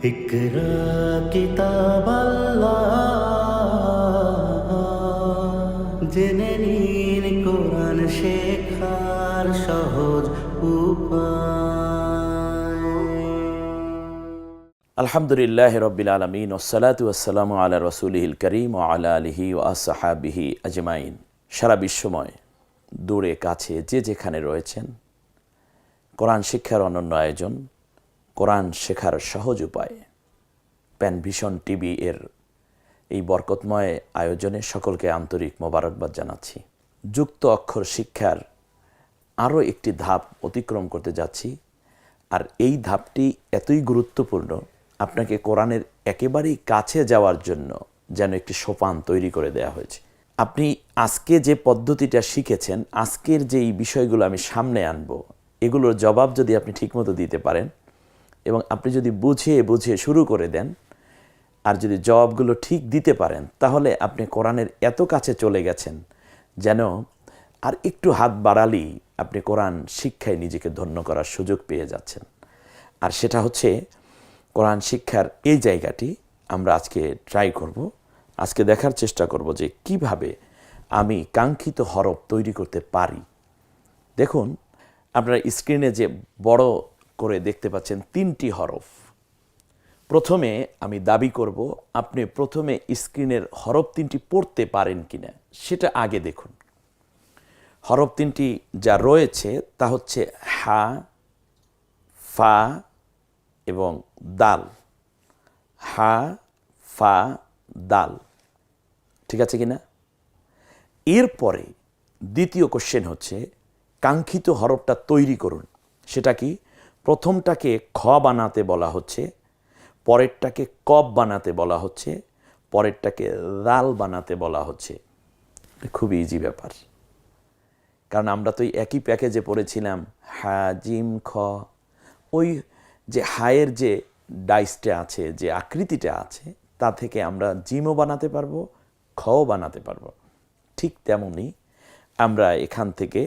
ইকরা কিতাব আল্লাহ, জেনে নিন কোরআন শেখার সহজ উপায়। আলহামদুলিল্লাহ রব্বিল আলমিন ওসসালাতু ওয়াসসালামু আলা রসুলিহিল করিম ও আলা আলিহি ও আসহাবিহি আজমাইন। সারা বিশ্বময় দূরে কাছে যে যেখানে রয়েছেন, কোরআন শিক্ষার অনন্য আয়োজন, কোরআন শেখার সহজ উপায়, প্যানভিশন টিভি এর এই বরকতময় আয়োজনে সকলকে আন্তরিক মোবারকবাদ জানাচ্ছি। যুক্ত অক্ষর শিক্ষার আরও একটি ধাপ অতিক্রম করতে যাচ্ছি, আর এই ধাপটি এতই গুরুত্বপূর্ণ, আপনাকে কোরআনের একেবারেই কাছে যাওয়ার জন্য যেন একটি সোপান তৈরি করে দেয়া হয়েছে। আপনি আজকে যে পদ্ধতিটা শিখেছেন, আজকের যে এই বিষয়গুলো আমি সামনে আনব, এগুলোর জবাব যদি আপনি ঠিকমতো দিতে পারেন এবং আপনি যদি বুঝিয়ে বুঝিয়ে শুরু করে দেন আর যদি জবাবগুলো ঠিক দিতে পারেন, তাহলে আপনি কোরআনের এত কাছে চলে গেছেন যেন আর একটু হাত বাড়ালেই আপনি কোরআন শিক্ষায় নিজেকে ধন্য করার সুযোগ পেয়ে যাচ্ছেন। আর সেটা হচ্ছে কোরআন শিক্ষার এই জায়গাটি আমরা আজকে ট্রাই করব। আজকে দেখার চেষ্টা করব যে কিভাবে আমি কাঙ্ক্ষিত হরফ তৈরি করতে পারি। দেখুন, আপনারা স্ক্রিনে যে বড় করে দেখতে পাচ্ছেন 3টি হরফ। প্রথমে আমি দাবি করব আপনি প্রথমে স্ক্রিনের হরফ 3টি পড়তে পারেন কিনা সেটা আগে দেখুন। হরফ 3টি যা রয়েছে তা হচ্ছে হা, ফা এবং দাল। হা, ফা, দাল, ঠিক আছে কিনা? এরপরে দ্বিতীয় কোশ্চেন হচ্ছে কাঙ্ক্ষিত হরফটা তৈরি করুন। সেটা কি? প্রথমটাকে খ বানাতে বলা হচ্ছে, পরেরটাকে কব বানাতে বলা হচ্ছে, পরেরটাকে দাল বানাতে বলা হচ্ছে। খুব ইজি ব্যাপার, কারণ আমরা তো একই প্যাকেজে পড়েছিলাম হা, জিম, খ। ওই যে হায়ের যে ডাইসটা আছে, যে আকৃতিটা আছে, তা থেকে আমরা জিমও বানাতে পারবো, খও বানাতে পারবো। ঠিক তেমনি আমরা এখান থেকে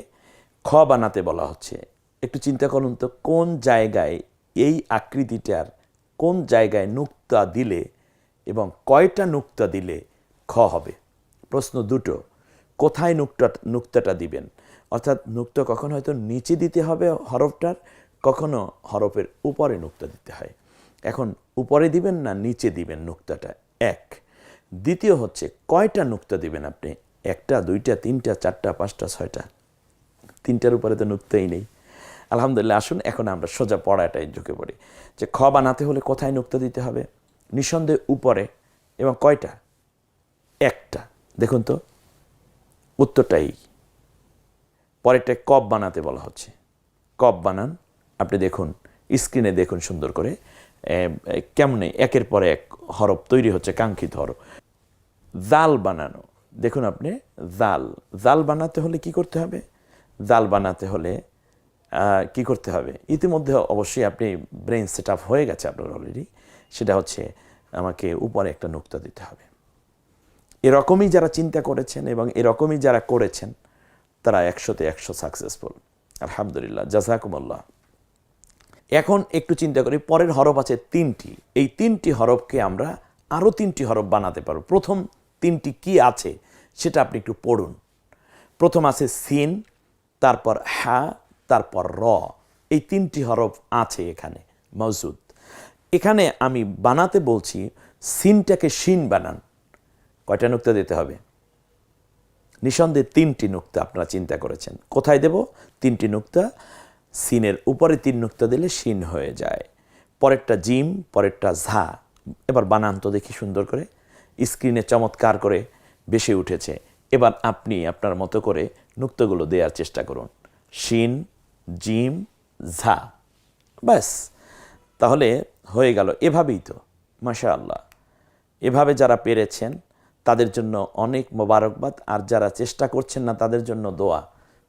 খ বানাতে বলা হচ্ছে। একটু চিন্তা করুন তো, কোন জায়গায় এই আকৃতিটার কোন জায়গায় নুক্তা দিলে এবং কয়টা নুক্তা দিলে খ হবে? প্রশ্ন দুটো। কোথায় নুক্তাটা দিবেন? অর্থাৎ নুক্তা কখনো হয়তো নিচে দিতে হবে হরফটার, কখনো হরফের উপরে নুক্তা দিতে হয়। এখন উপরে দিবেন না নিচে দিবেন নুক্তাটা, এক। দ্বিতীয় হচ্ছে কয়টা নুক্তা দিবেন আপনি? একটা, দুইটা, তিনটা, চারটা, পাঁচটা, ছয়টা? 3টার উপরে তো নুক্তাই নেই। আলহামদুলিল্লাহ, আসুন এখন আমরা সোজা পড়াটাই ঢুকে পড়ি। যে খ বানাতে হলে কোথায় নুক্তা দিতে হবে? নিঃসন্দেহে উপরে। এবং কয়টা? একটা। দেখুন তো, উত্তরটাই। পরেরটা কব বানাতে বলা হচ্ছে। কব বানান। আপনি দেখুন, স্ক্রিনে দেখুন সুন্দর করে কেমনে একের পর এক হরফ তৈরি হচ্ছে, কাঙ্ক্ষিত হরফ। জাল বানানো, দেখুন আপনি, জাল। জাল বানাতে হলে কি করতে হবে? জাল বানাতে হলে কি করতে হবে? ইতিমধ্যে অবশ্যই আপনি ব্রেন সেট আপ হয়ে গেছে আপনার অলরেডি। সেটা হচ্ছে আমাকে উপরে একটা নুক্তা দিতে হবে। এরকমই যারা চিন্তা করেছেন এবং এরকমই যারা করেছেন, তারা 100তে 100 সাকসেসফুল। আলহামদুলিল্লাহ, জাযাকুমুল্লাহ। এখন একটু চিন্তা করি, পরের হরফ আছে 3টি। এই 3টি হরফকে আমরা আরও 3টি হরফ বানাতে পারব। প্রথম 3টি কি আছে সেটা আপনি একটু পড়ুন। প্রথম আছে সিন, তারপর হা, তারপর র। এই 3টি হরফ আছে এখানে মওজুদ। এখানে আমি বানাতে বলছি, সিনটাকে শিন বানান। কয়টা নুক্তা দিতে হবে? নিঃসন্দেহে 3টি নুক্তা আপনারা চিন্তা করেছেন। কোথায় দেব? 3টি নুক্তা। সিনের উপরে 3 নুক্তা দিলে শিন হয়ে যায়। পরেরটা জিম, পরেরটা ঝা। এবার বানান তো দেখি সুন্দর করে। স্ক্রিনে চমৎকার করে বেশি উঠেছে। এবার আপনি আপনার মতো করে নুক্তাগুলো দেওয়ার চেষ্টা করুন। শিন, জিম, ঝা, ব্যাস। তাহলে হয়ে গেল। এভাবেই তো, মাশাআল্লাহ। এভাবে যারা পেরেছেন তাদের জন্য অনেক মোবারকবাদ, আর যারা চেষ্টা করছেন না তাদের জন্য দোয়া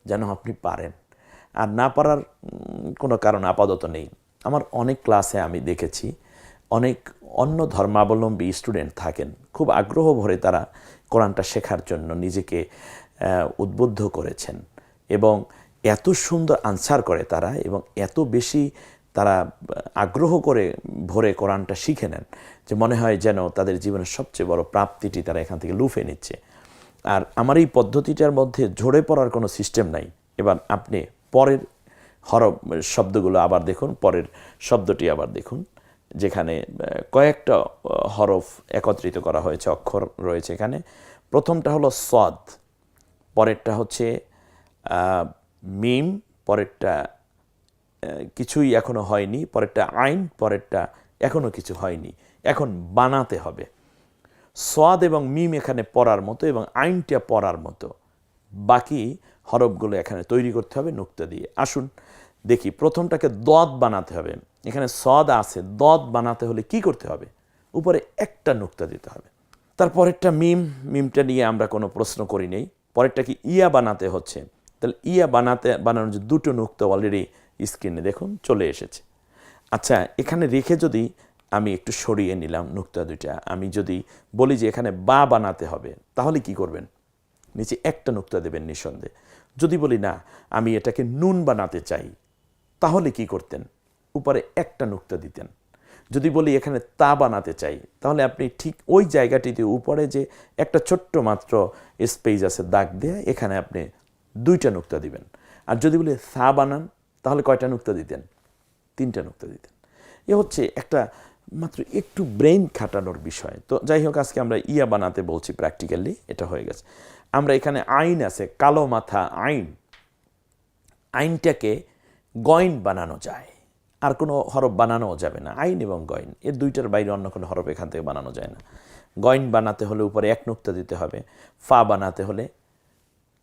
যেন আপনি পারেন। আর না পারার কোনো কারণ আপাতত নেই। আমার অনেক ক্লাসে আমি দেখেছি অনেক অন্য ধর্মাবলম্বী স্টুডেন্ট থাকেন, খুব আগ্রহ ভরে তারা কোরআনটা শেখার জন্য নিজেকে উদ্বুদ্ধ করেছেন এবং এত সুন্দর আনসার করে তারা, এবং এত বেশি তারা আগ্রহ করে ভরে কোরআনটা শিখে নেন, যে মনে হয় যেন তাদের জীবনের সবচেয়ে বড় প্রাপ্তিটি তারা এখান থেকে লুফে নিচ্ছে। আর আমার এই পদ্ধতিটার মধ্যে ঝরে পড়ার কোনো সিস্টেম নাই। এবার আপনি পরের হরফ শব্দগুলো আবার দেখুন, পরের শব্দটি আবার দেখুন, যেখানে কয়েকটা হরফ একত্রিত করা হয়েছে, অক্ষর রয়েছে এখানে। প্রথমটা হলো সদ, পরেরটা হচ্ছে মিম, পরেরটা কিছুই এখনো হয়নি, পরেরটা আইন, পরেরটা এখনো কিছু হয়নি, এখন বানাতে হবে। সোয়াদ এবং মিম এখানে পড়ার মতো এবং আইনটা পড়ার মতো, বাকি হরফগুলো এখানে তৈরি করতে হবে নুক্তা দিয়ে। আসুন দেখি, প্রথমটাকে দদ বানাতে হবে। এখানে সদ আছে, দদ বানাতে হলে কি করতে হবে? উপরে একটা নুক্তা দিতে হবে। তারপরেরটা মিম, মিমটা নিয়ে আমরা কোনো প্রশ্ন করি নেই। পরেরটা কি ইয়া বানাতে হচ্ছে, তাহলে ইয়া বানানোর যে দুটো নুক্তা অলরেডি স্ক্রিনে দেখুন চলে এসেছে। আচ্ছা, এখানে রেখে যদি আমি একটু সরিয়ে নিলাম নুক্তা দুইটা, আমি যদি বলি যে এখানে বা বানাতে হবে, তাহলে কি করবেন? নিচে একটা নুক্তা দেবেন নিঃসন্দেহে। যদি বলি না, আমি এটাকে নুন বানাতে চাই, তাহলে কি করতেন? উপরে একটা নুক্তা দিতেন। যদি বলি এখানে তা বানাতে চাই, তাহলে আপনি ঠিক ওই জায়গাটিতে উপরে যে একটা ছোট্ট মাত্র স্পেস আছে দাগ দেয়া, এখানে আপনি দুইটা নুক্তা দিবেন। আর যদি বলি সা বানান, তাহলে কয়টা নুক্তা দিতেন? তিনটা নুক্তা দিতেন। এ হচ্ছে একটা মাত্র একটু ব্রেইন খাটানোর বিষয়। তো যাই হোক, আজকে আমরা ইয়া বানাতে বলছি, প্র্যাকটিক্যালি এটা হয়ে গেছে। আমরা এখানে আইন আছে, কালো মাথা আইন, আইনটাকে গয়ন বানানো যায়, আর কোনো হরফ বানানোও যাবে না। আইন এবং গয়ন এর দুইটার বাইরে অন্য কোনো হরফ এখান থেকে বানানো যায় না। গয়ন বানাতে হলে উপরে এক নুক্তা দিতে হবে, ফা বানাতে হলে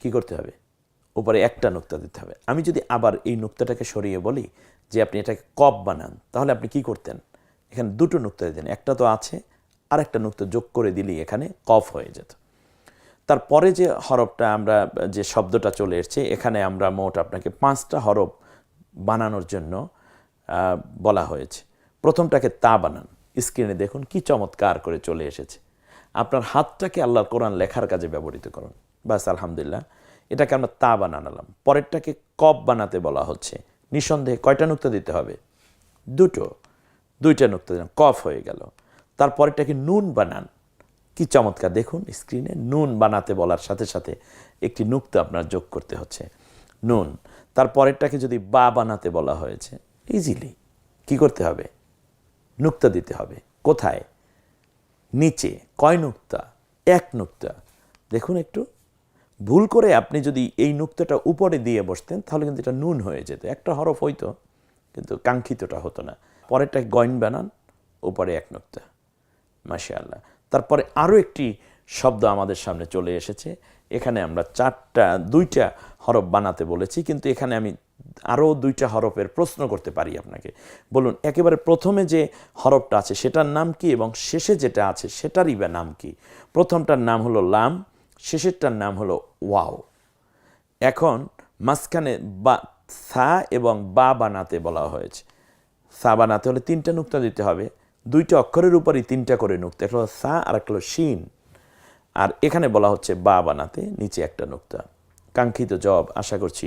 কি করতে হবে? উপরে একটা নুক্তা দিতে হবে। আমি যদি আবার এই নুক্তাটাকে সরিয়ে বলি যে আপনি এটাকে কফ বানান, তাহলে আপনি কি করতেন? এখানে দুটো নুক্তা দিতেন, একটা তো আছে, আর একটা নুক্তা যোগ করে দিলেই এখানে কফ হয়ে যেত। তারপরে যে হরফটা আমরা, যে শব্দটা চলে এসছে, এখানে আমরা মোট আপনাকে 5টা হরফ বানানোর জন্য বলা হয়েছে। প্রথমটাকে তা বানান, স্ক্রিনে দেখুন কি চমৎকার করে চলে এসেছে। আপনার হাতটাকে আল্লাহর কোরআন লেখার কাজে ব্যবহৃত করুন, বাস আলহামদুলিল্লাহ, এটাকে আমরা তা বানালাম। পরেরটাকে কপ বানাতে বলা হচ্ছে, নিঃসন্দেহে কয়টা নুক্তা দিতে হবে? দুইটা নুক্তা দিলাম, কফ হয়ে গেল। তারপরেরটাকে নুন বানান, কি চমৎকার দেখুন স্ক্রিনে, নুন বানাতে বলার সাথে সাথে একটি নুক্তা আপনার যোগ করতে হচ্ছে, নুন। তারপরেরটাকে যদি বা বানাতে বলা হয়েছে, ইজিলি কি করতে হবে? নুক্তা দিতে হবে। কোথায়? নিচে। কয় নুক্তা? এক নুক্তা। দেখুন একটু, ভুল করে আপনি যদি এই নুক্তাটা উপরে দিয়ে বসতেন, তাহলে কিন্তু এটা নুন হয়ে যেত, একটা হরফ হইতো, কিন্তু কাঙ্ক্ষিতটা হতো না। পরেরটা গয়ন বানান, উপরে এক নুক্তা, মাশাআল্লাহ। তারপরে আরও একটি শব্দ আমাদের সামনে চলে এসেছে। এখানে আমরা দুইটা হরফ বানাতে বলেছি, কিন্তু এখানে আমি আরও দুইটা হরফের প্রশ্ন করতে পারি আপনাকে। বলুন, একেবারে প্রথমে যে হরফটা আছে সেটার নাম কি, এবং শেষে যেটা আছে সেটারই বা নাম কি? প্রথমটার নাম হলো লাম, শেষেরটার নাম হলো ওয়াও। এখন মাঝখানে বা সা এবং বা বানাতে বলা হয়েছে। সা বানাতে হলে 3টা নুক্তা দিতে হবে, 2টা অক্ষরের উপরই 3টা করে নুক্তা, একটা হলো সা আর একটা হলো শিন। আর এখানে বলা হচ্ছে বা বানাতে, নিচে একটা নুক্তা। কাঙ্ক্ষিত জবাব আশা করছি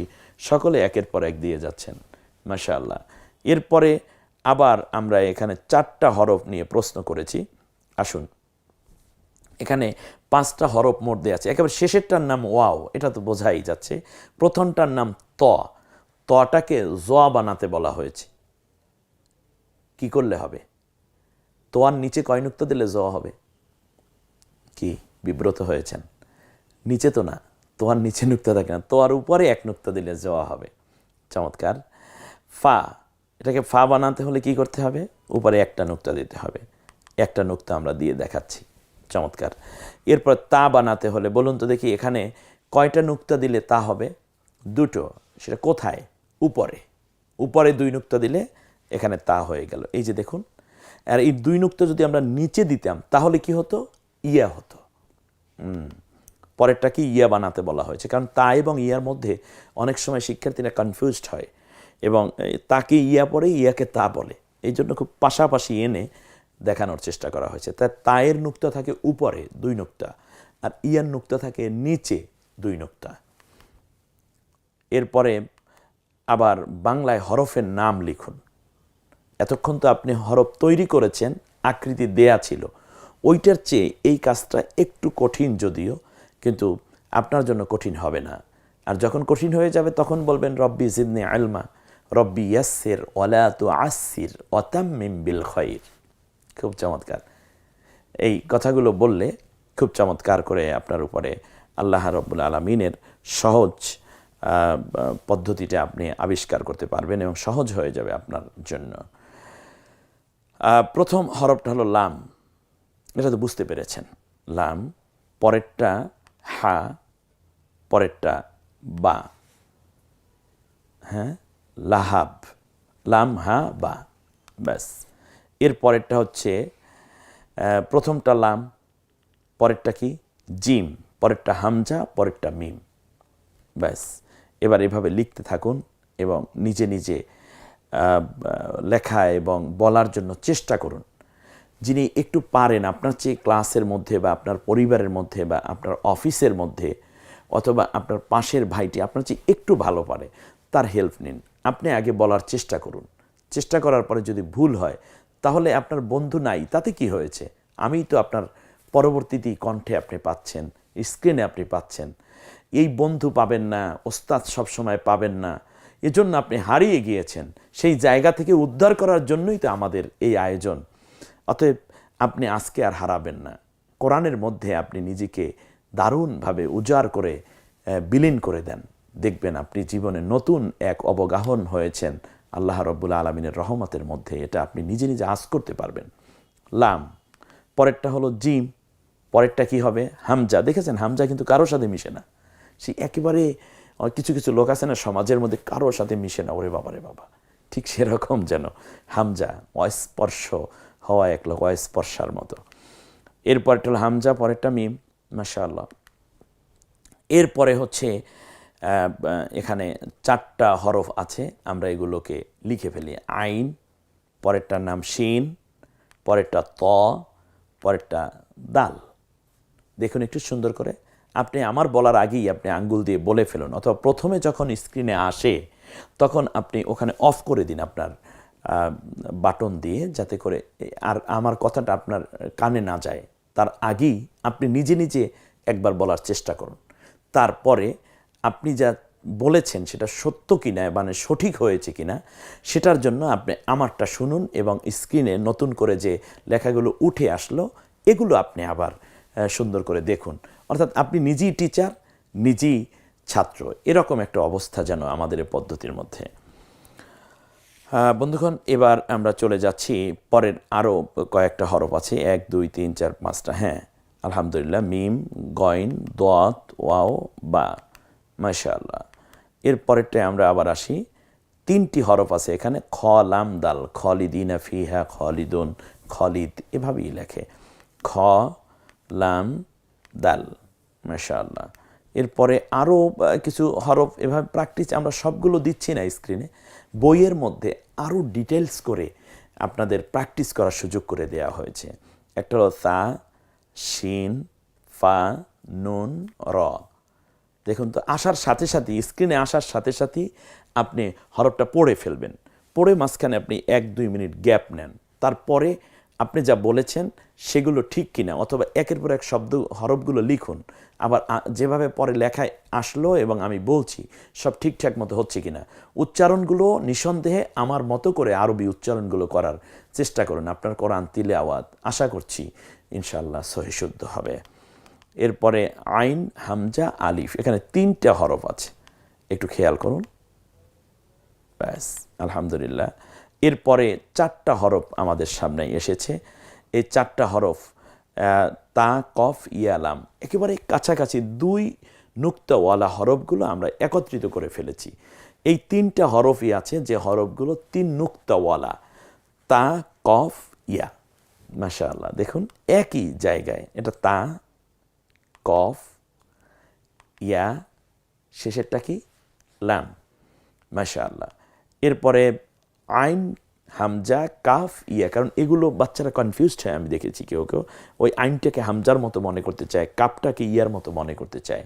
সকলে একের পর এক দিয়ে যাচ্ছেন, মাশাআল্লাহ। এরপরে আবার আমরা এখানে 4টা হরফ নিয়ে প্রশ্ন করেছি। আসুন, এখানে 5টা হরফ মোট দেওয়া আছে। একেবারে শেষেরটার নাম ওয়াও, এটা তো বোঝাই যাচ্ছে। প্রথমটার নাম ত, তটাকে জ বানাতে বলা হয়েছে। কি করলে হবে? তোয়ার নিচে কয় নুক্তা দিলে জ হবে? কি বিব্রত হয়েছেন? নিচে তো না, তোয়ার নিচে নুক্তা থাকে না, তোয়ার উপরে এক নুক্তা দিলে জ হবে। চমৎকার। ফা, এটাকে ফা বানাতে হলে কি করতে হবে? উপরে একটা নুক্তা দিতে হবে, একটা নুক্তা আমরা দিয়ে দেখাচ্ছি, চমৎকার। এরপর তা বানাতে হলে বলুন তো দেখি, এখানে কয়টা নুক্তা দিলে তা হবে? 2টো। সেটা কোথায়? উপরে। উপরে 2 নুক্তা দিলে এখানে তা হয়ে গেল। এই যে দেখুন, আর এই 2 নুক্তা যদি আমরা নিচে দিতাম, তাহলে কি হতো? ইয়া হতো। পরেরটা কি ইয়া বানাতে বলা হয়েছে, কারণ তা এবং ইয়ার মধ্যে অনেক সময় শিক্ষার্থীরা কনফিউজড হয়, এবং তাকে ইয়া পড়ে, ইয়াকে তা বলে। এই জন্য খুব পাশাপাশি এনে দেখানোর চেষ্টা করা হয়েছে। তাই তায়ের নুক্তা থাকে উপরে 2 নুক্তা, আর ইয়ার নুক্তা থাকে নিচে 2 নুক্তা। এরপরে আবার বাংলায় হরফের নাম লিখুন। এতক্ষণ তো আপনি হরফ তৈরি করেছেন, আকৃতি দেয়া ছিল, ওইটার চেয়ে এই কাজটা একটু কঠিন যদিও, কিন্তু আপনার জন্য কঠিন হবে না। আর যখন কঠিন হয়ে যাবে তখন বলবেন রব্বি জিদনি ইলমা, রব্বি ইয়াসসির ওয়ালা তুআসসির ওয়াতাম্মিম বিল খায়র। খুব চমৎকার। এই কথাগুলো বললে খুব চমৎকার করে আপনার উপরে আল্লাহ রাব্বুল আলামিনের সহজ পদ্ধতিটা আপনি আবিষ্কার করতে পারবেন এবং সহজ হয়ে যাবে আপনার জন্য। প্রথম হরফটা হলো লাম, এটা তো বুঝতে পেরেছেন, লাম, পরেরটা হা, পরেরটা বা, হ্যাঁ, লাহাব, লাম হা বা, ব্যাস। এর পরেরটা হচ্ছে প্রথমটা লাম, পরেরটা কি জিম, পরেরটা হামজা, পরেরটা মিম, ব্যাস। এবার এভাবে লিখতে থাকুন এবং নিজে নিজে লেখা এবং বলার জন্য চেষ্টা করুন। যিনি একটু পারেন আপনার চেয়ে ক্লাসের মধ্যে বা আপনার পরিবারের মধ্যে বা আপনার অফিসের মধ্যে অথবা আপনার পাশের ভাইটি আপনার চেয়ে একটু ভালো পারে, তার হেল্প নিন। আপনি আগে বলার চেষ্টা করুন। চেষ্টা করার পরে যদি ভুল হয় তাহলে আপনার বন্ধু নাই, তাতে কি হয়েছে? আমিই তো আপনার পরবর্তীতে কণ্ঠে আপনি পাচ্ছেন, স্ক্রিনে আপনি পাচ্ছেন। এই বন্ধু পাবেন না, ওস্তাদ সবসময় পাবেন না, এজন্য আপনি হারিয়ে গিয়েছেন। সেই জায়গা থেকে উদ্ধার করার জন্যই তো আমাদের এই আয়োজন। অতএব আপনি আজকে আর হারাবেন না। কোরআনের মধ্যে আপনি নিজেকে দারুণভাবে উজাড় করে বিলীন করে দেন, দেখবেন আপনি জীবনে নতুন এক অবগাহন হয়েছেন আল্লাহ রাব্বুল আলামিনের রহমতের মধ্যে। এটা আপনি নিজে নিজে আঁচ করতে পারবেন। লাম, পরেরটা হলো জিম, পরেরটা কি হবে হামজা। দেখেছেন হামজা কিন্তু কারোর সাথে মিশে না, সেই একেবারে কিছু কিছু লোক আছে না সমাজের মধ্যে কারোর সাথে মিশে না, ওরে বাবা রে বাবা, ঠিক সেরকম যেন হামজা, অস্পর্শ হওয়া এক লোক অস্পর্শার মতো। এরপরটা হলো হামজা, পরেরটা মিম, মাশাআল্লাহ। এরপরে হচ্ছে এখানে 4টা হরফ আছে, আমরা এগুলোকে লিখে ফেলি। আইন, পরেরটার নাম শিন, পরেরটা ত, পরেরটা দাল। দেখুন একটু সুন্দর করে, আপনি আমার বলার আগেই আপনি আঙ্গুল দিয়ে বলে ফেলুন, অথবা প্রথমে যখন স্ক্রিনে আসে তখন আপনি ওখানে অফ করে দিন আপনার বাটন দিয়ে, যাতে করে আর আমার কথাটা আপনার কানে না যায়। তার আগেই আপনি নিজে নিজে একবার বলার চেষ্টা করুন। তারপরে আপনি যা বলেছেন সেটা সত্য কিনা, মানে সঠিক হয়েছে কিনা, সেটার জন্য আপনি আমারটা শুনুন এবং স্ক্রিনে নতুন করে যে লেখাগুলো উঠে আসলো এগুলো আপনি আবার সুন্দর করে দেখুন। অর্থাৎ আপনি নিজেই টিচার, নিজেই ছাত্র, এরকম একটা অবস্থা যেন আমাদের এই পদ্ধতির মধ্যে। বন্ধুগণ, এবার আমরা চলে যাচ্ছি পরের আরও কয়েকটা হরফ আছে, 1 2 3 4 5টা। হ্যাঁ, আলহামদুলিল্লাহ, মিম, গইন, দত, ওয়াও, বা, মাশাআল্লাহ। এর পরেরটায় আমরা আবার আসি, 3টি হরফ আছে এখানে, খ, লাম, দাল, খালিদিনা ফিহা, খালিদুন, খালিদ, এভাবেই লেখে, খ, লাম, দাল, মাশাআল্লাহ। এরপরে আরও কিছু হরফ এভাবে প্র্যাকটিস, আমরা সবগুলো দিচ্ছি না স্ক্রিনে, বইয়ের মধ্যে আরও ডিটেলস করে আপনাদের প্র্যাকটিস করার সুযোগ করে দেওয়া হয়েছে। একটা হলো সা, শিন, ফা, নুন, র। দেখুন তো, আসার সাথে সাথেই স্ক্রিনে আসার সাথে সাথেই আপনি হরফটা পড়ে ফেলবেন, পড়ে মাঝখানে আপনি 1-2 মিনিট গ্যাপ নেন, তারপরে আপনি যা বলেছেন সেগুলো ঠিক কিনা, অথবা একের পর এক শব্দ হরফগুলো লিখুন, আবার যেভাবে পরে লেখায় আসলো এবং আমি বলছি সব ঠিকঠাক মতো হচ্ছে কিনা। উচ্চারণগুলো নিঃসন্দেহে আমার মতো করে আরবি উচ্চারণগুলো করার চেষ্টা করুন। আপনার কোরআন তিলাওয়াত আশা করছি ইনশাআল্লাহ সহি শুদ্ধ হবে। এরপরে আইন, হামজা, আলিফ, এখানে 3টা হরফ আছে, একটু খেয়াল করুন, ব্যাস, আলহামদুলিল্লাহ। এরপরে 4টা হরফ আমাদের সামনে এসেছে। এই 4টা হরফ তা, কফ, ইয়ালাম, একেবারে কাছাকাছি 2 নুক্তাওয়ালা হরফগুলো আমরা একত্রিত করে ফেলেছি। এই 3টা হরফই আছে যে হরফগুলো 3 নুক্তাওয়ালা, তা, কফ, ইয়া, মাশাআল্লাহ। দেখুন একই জায়গায়, এটা তা, কফ, ইয়া, শেষেরটা কি লাম, মাশাআল্লাহ। এরপরে আইন, হামজা কাফ ইয়া, কারণ এগুলো বাচ্চারা কনফিউজড হয়, আমি দেখেছি কেউ কেউ ওই আইনটাকে হামজার মতো মনে করতে চায়, কাপটাকে ইয়ার মতো মনে করতে চায়।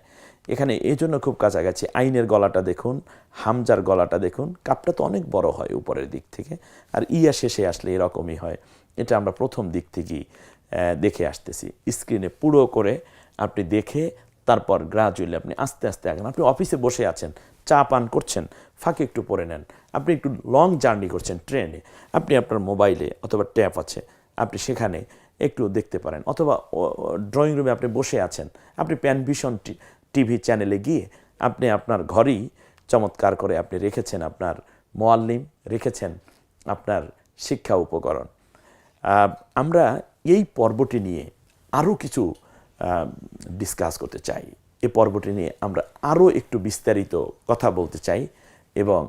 এখানে এই জন্য খুব কাছাকাছি। আইনের গলাটা দেখুন, হামজার গলাটা দেখুন, কাপটা তো অনেক বড় হয় উপরের দিক থেকে, আর ইয়া শেষে আসলে এরকমই হয়। এটা আমরা প্রথম দিক থেকেই দেখে আসতেছি। স্ক্রিনে পুরো করে আপনি দেখে তারপর গ্রাজুয়ালি আপনি আস্তে আস্তে আগান। আপনি অফিসে বসে আছেন, চা পান করছেন, ফাঁকে একটু পড়ে নেন। আপনি একটু লং জার্নি করছেন ট্রেনে, আপনি আপনার মোবাইলে অথবা ট্যাব আছে, আপনি সেখানে একটু দেখতে পারেন। অথবা ড্রয়িং রুমে আপনি বসে আছেন, আপনি প্যানভিশন টিভি চ্যানেলে গিয়ে আপনি আপনার ঘরেই চমৎকার করে আপনি রেখেছেন আপনার মোয়াল্লিম, রেখেছেন আপনার শিক্ষা উপকরণ। আমরা এই পর্বটি নিয়ে আরও কিছু ডিসকাস করতে চাই। এই পর্বটি নিয়ে আমরা আরও একটু বিস্তারিত কথা বলতে চাই এবং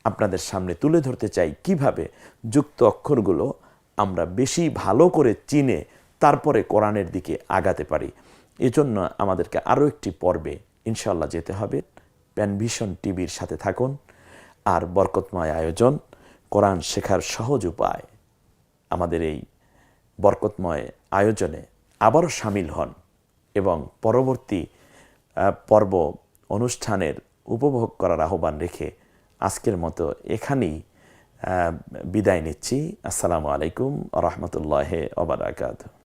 আপনাদের সামনে তুলে ধরতে চাই কিভাবে যুক্ত অক্ষরগুলো আমরা বেশি ভালো করে চিনে তারপরে কোরআনের দিকে আগাতে পারি। এজন্য আমাদেরকে আরও একটি পর্বে ইনশাআল্লাহ যেতে হবে। প্যানভিশন টিভির সাথে থাকুন। আর বরকতময় আয়োজন কোরআন শেখার সহজ উপায়, আমাদের এই বরকতময় আয়োজনে আবারও শামিল হন এবং পরবর্তী পর্ব অনুষ্ঠানের উপভোগ করার আহ্বান রেখে আজকের মতো এখানেই বিদায় নিচ্ছি। আসসালামু আলাইকুম ওয়া রাহমাতুল্লাহি ওয়া বারাকাতুহু।